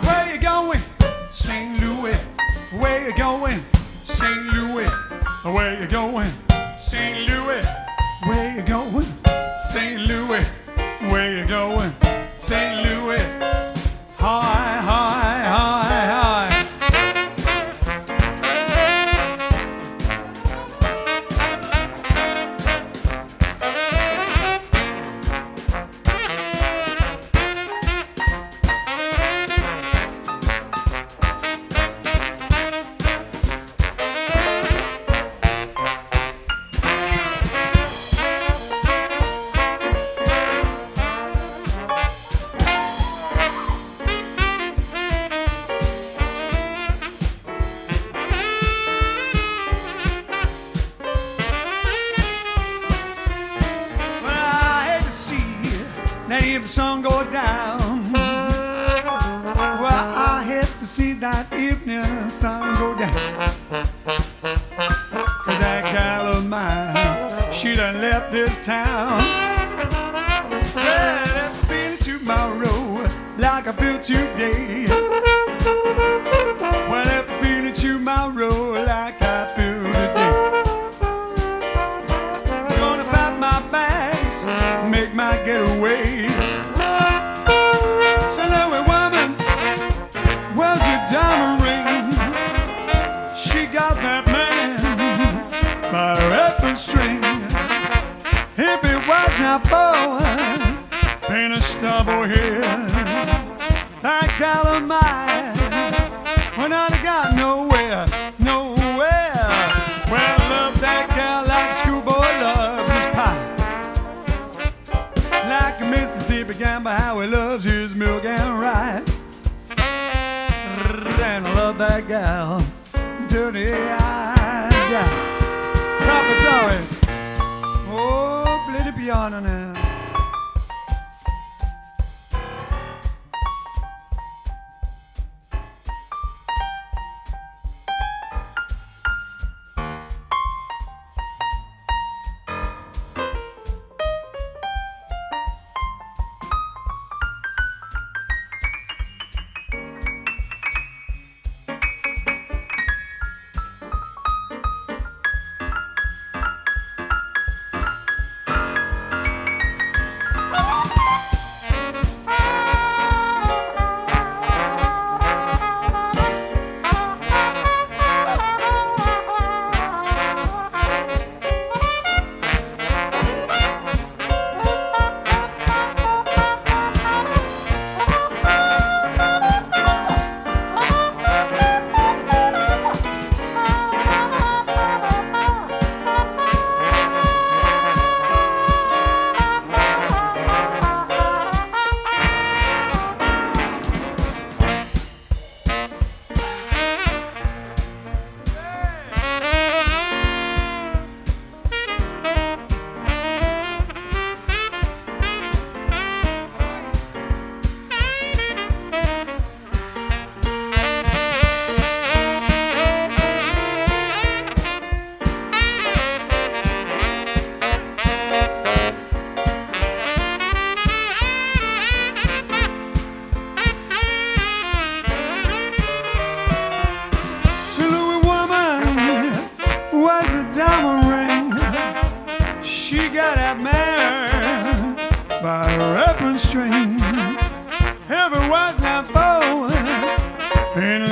Where you going? St. Louis. Where you going? St. Louis. Where you going? St. Louis. Where you going? St. Louis. Where you going? St. Louis. Hi, hi, hi, hi. if the sun go down. Well, I hate to see that evening sun go down. Cause that gal of mine, she done left this town. Well, if I feel tomorrow like I feel today. Well, if I feel tomorrow like I feel today. I'm gonna pack my bags, make my getaway. So Louie woman was a diamond ring. She got that man by a weapon string. If it was not for pain and stubble here, that gal of mine, when I got nowhere, nowhere. Well, I love that gal like schoolboy loves his pie. Like a Mississippi gambler, how he loves his milk and rye. And I love that gal, dirty-eyed gal. Prophesy. Oh, play the piano now.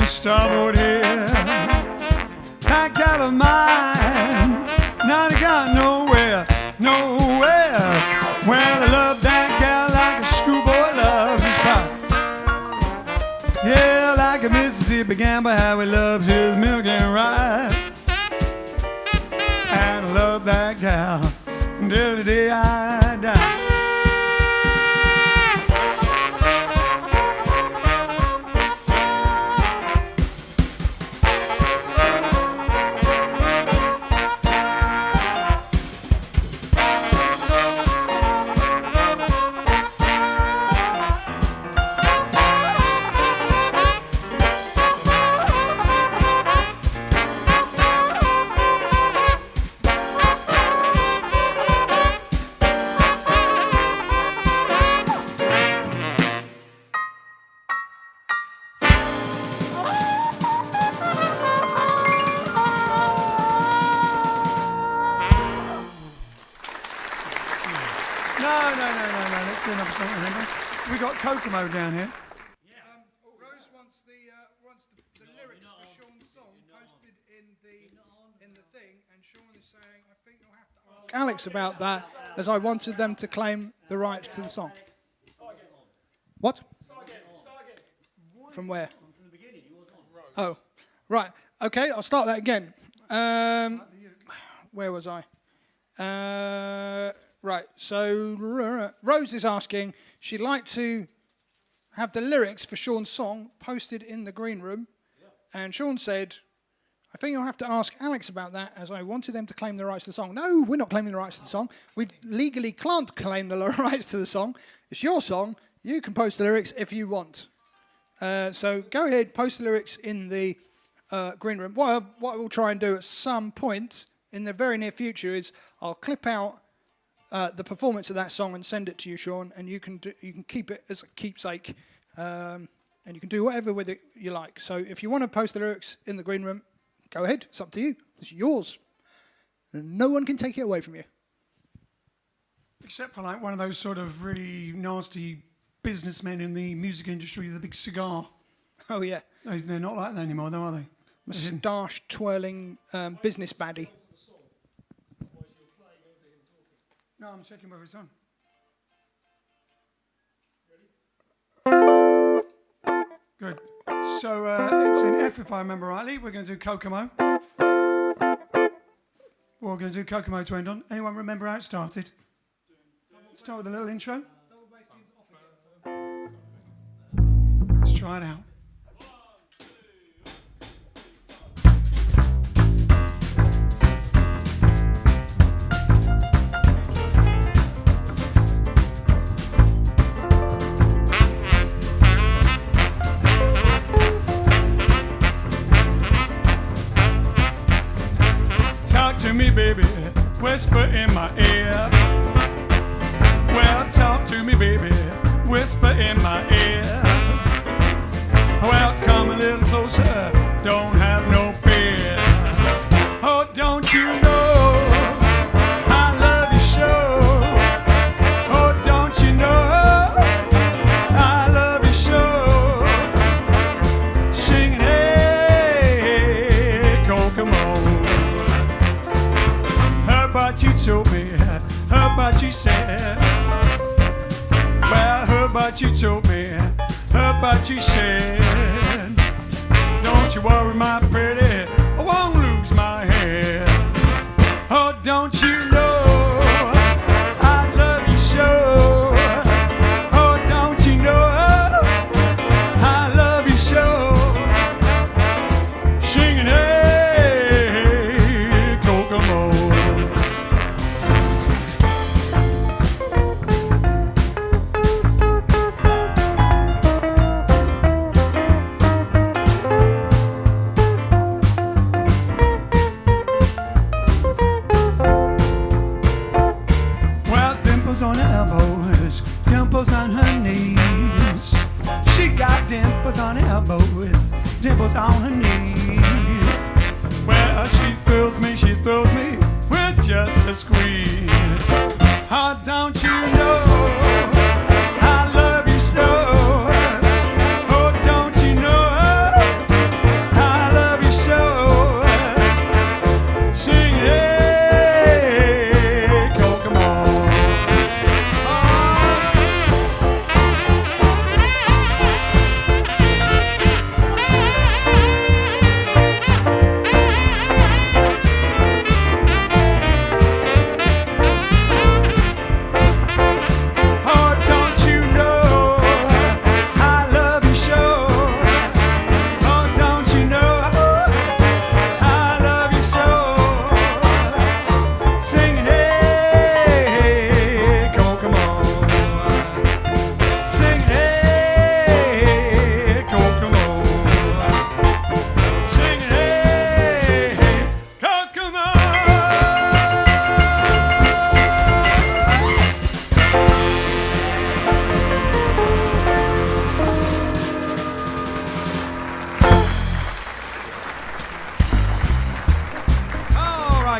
Starboard here, that gal of mine, now I got nowhere, nowhere. Well, I love that gal like a schoolboy loves his pie. Yeah, like a Mississippi gambler, how he loves his milk and rye. And I love that gal until the day I die. No, let's do another song, remember? We got Kokomo down here. Rose wants the lyrics for Sean's song posted in the thing, and Sean is saying, I think you'll have to ask Alex about that, as I wanted them to claim the rights to the song. What? From where? From the beginning. Oh, right. Okay, I'll start that again. Where was I? Right, so Rose is asking, she'd like to have the lyrics for Sean's song posted in the green room. And Sean said, I think you'll have to ask Alex about that, as I wanted them to claim the rights to the song. No, we're not claiming the rights to the song. We legally can't claim the rights to the song. It's your song. You can post the lyrics if you want. So go ahead, post the lyrics in the green room. What I will try and do at some point in the very near future is I'll clip out the performance of that song and send it to you, Sean, and you can keep it as a keepsake, and you can do whatever with it you like. So if you want to post the lyrics in the green room, go ahead. It's up to you. It's yours. And no one can take it away from you. Except for like one of those sort of really nasty businessmen in the music industry with a big cigar. Oh, yeah. They're not like that anymore, though, are they? Moustache twirling business baddie. No, I'm checking whether it's on. Good. So it's in F, if I remember rightly. We're going to do Kokomo. We're going to do Kokomo to end on. Anyone remember how it started? Start with a little intro. Let's try it out. Talk to me, baby, whisper in my ear. Well, talk to me, baby, whisper in my ear. Well, come a little closer, don't have no fear. Oh, don't you know I love you so? Oh, don't you know I love you so? Singing, hey, Kokomo. Heard what you told me, heard what you said. Well, heard what you told me, heard what you said. Don't you worry, my pretty, I won't lose my head. Oh, don't you know I love you so? Oh, don't you know I love you so? Singing, hey, Kokomo. On her elbows, dimples on her knees. She got dimples on her elbows, dimples on her knees. Well, she thrills me with just a squeeze. Oh, don't you know I love you so? Oh, don't you know I love you so? Sing hey, Kokomo.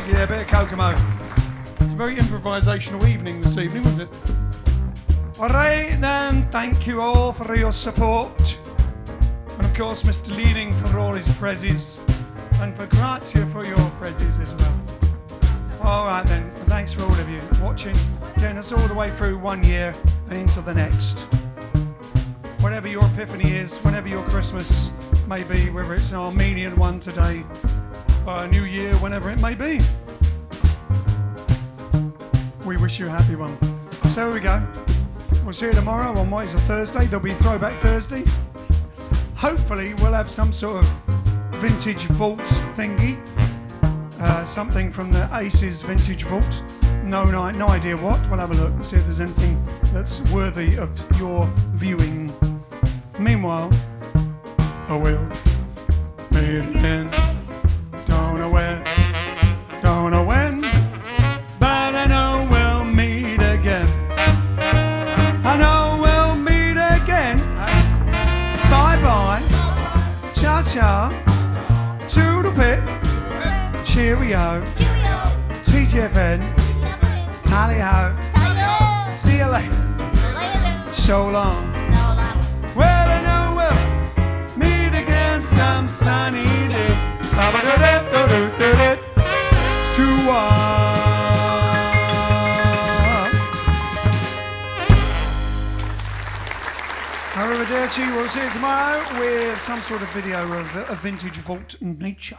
Yeah, a bit of Kokomo. It's a very improvisational evening this evening, wasn't it? Alright then, thank you all for your support. And of course Mr. Leading for all his prezzies. And for Grazia for your prezzies as well. Alright then, and thanks for all of you watching, getting us all the way through 1 year and into the next. Whatever your epiphany is, whenever your Christmas may be, whether it's an Armenian one today, or a new year, whenever it may be. We wish you a happy one. So here we go. We'll see you tomorrow on what is a Thursday. There'll be Throwback Thursday. Hopefully we'll have some sort of vintage vault thingy. Something from the Aces vintage vault. No idea what. We'll have a look and see if there's anything that's worthy of your viewing. Meanwhile, I will meet again. Don't know where, don't know when, but I know we'll meet again. I know we'll meet again. Bye bye, cha cha, toodle pip, cheerio, TGFN, tally ho, see you later, so long. Well, I know we'll meet again some sunny day. Arrivederci, we'll see you tomorrow with some sort of video of a vintage vault nature.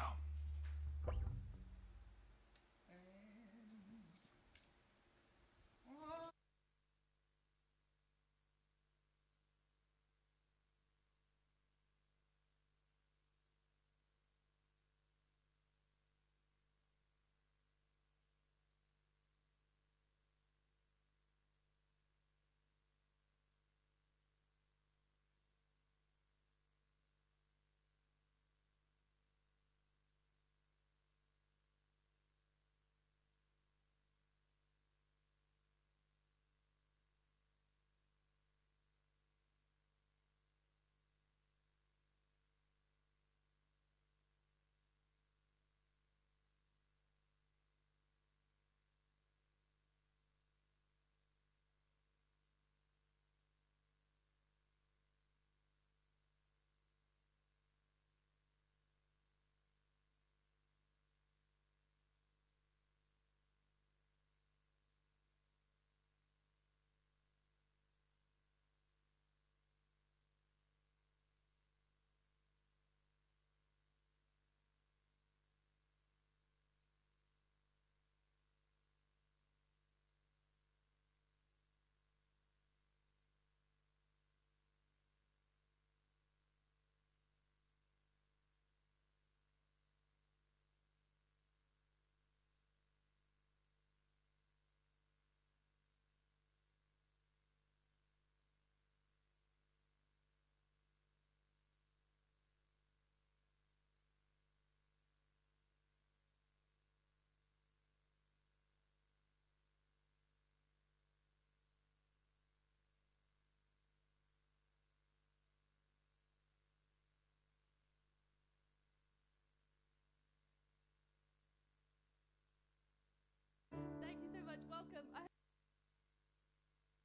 Thank you so much. Welcome. I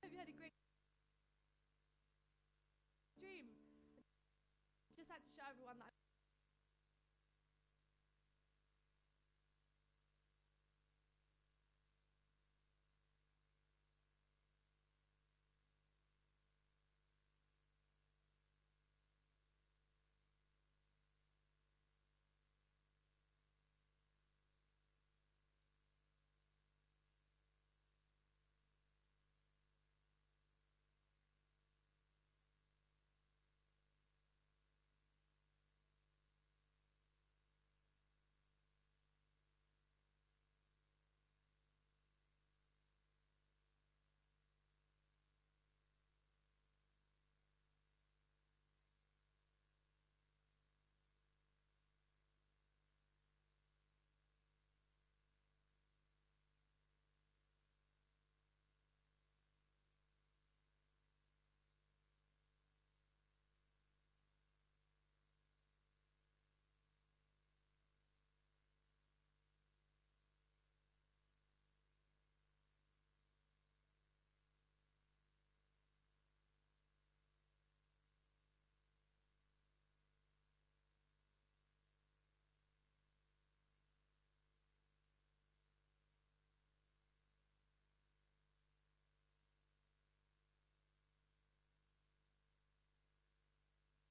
hope you had a great stream. Just had to show everyone that